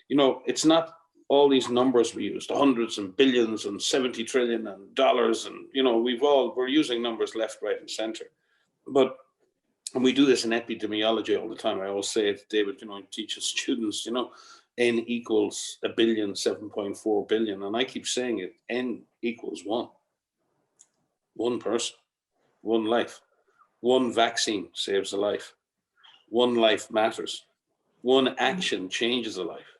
You know, it's not all these numbers we use, the hundreds and billions and 70 trillion and dollars. And, you know, we're using numbers left, right and center. But, and we do this in epidemiology all the time. I always say it, David, you know, teaches students, you know, N equals a billion, 7.4 billion. And I keep saying it, N equals one person, one life, one vaccine saves a life, one life matters, one action changes a life.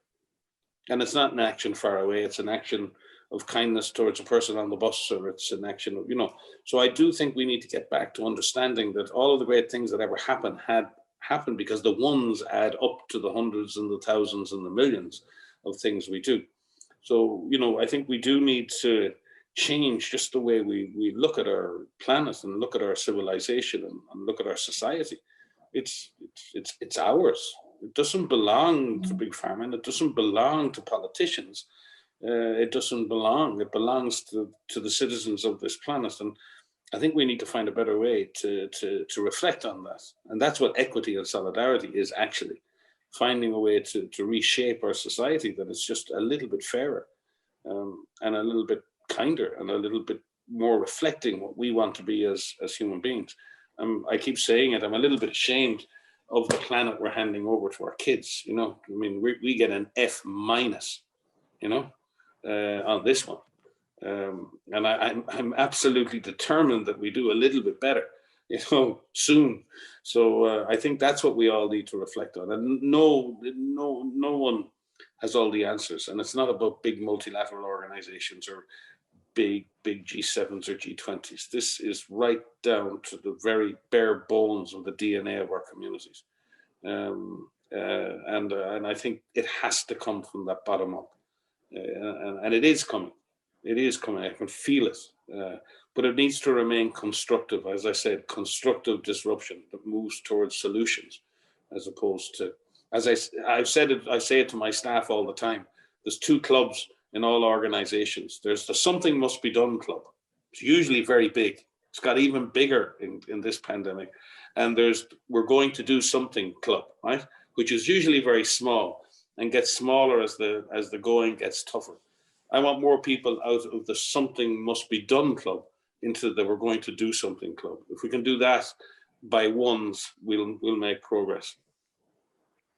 And it's not an action far away, it's an action of kindness towards a person on the bus, or it's an action of, you know. So I do think we need to get back to understanding that all of the great things that ever happened had happened because the ones add up to the hundreds and the thousands and the millions of things we do. So, you know, I think we do need to change just the way we look at our planet and look at our civilization and look at our society. It's ours. It doesn't belong to big pharma, and it doesn't belong to politicians. It doesn't belong. It belongs to the citizens of this planet. And I think we need to find a better way to reflect on that. And that's what equity and solidarity is actually, finding a way to reshape our society that is just a little bit fairer, and a little bit kinder, and a little bit more reflecting what we want to be as human beings. I keep saying it, I'm a little bit ashamed of the planet we're handing over to our kids. You know, I mean, we get an F minus, you know, on this one. And I'm absolutely determined that we do a little bit better, you know, soon. So I think that's what we all need to reflect on. And no one has all the answers. And it's not about big multilateral organizations or big G7s or G20s. This is right down to the very bare bones of the DNA of our communities. And I think it has to come from that bottom up. And it is coming. It is coming. I can feel it. But it needs to remain constructive. As I said, constructive disruption that moves towards solutions, as opposed to, as I've said it, I say it to my staff all the time. There's two clubs in all organizations. There's the something must be done club. It's usually very big. It's got even bigger in this pandemic. And there's we're going to do something club, right? Which is usually very small and gets smaller as the going gets tougher. I want more people out of the something must be done club into the we're going to do something club. If we can do that by ones, we'll make progress.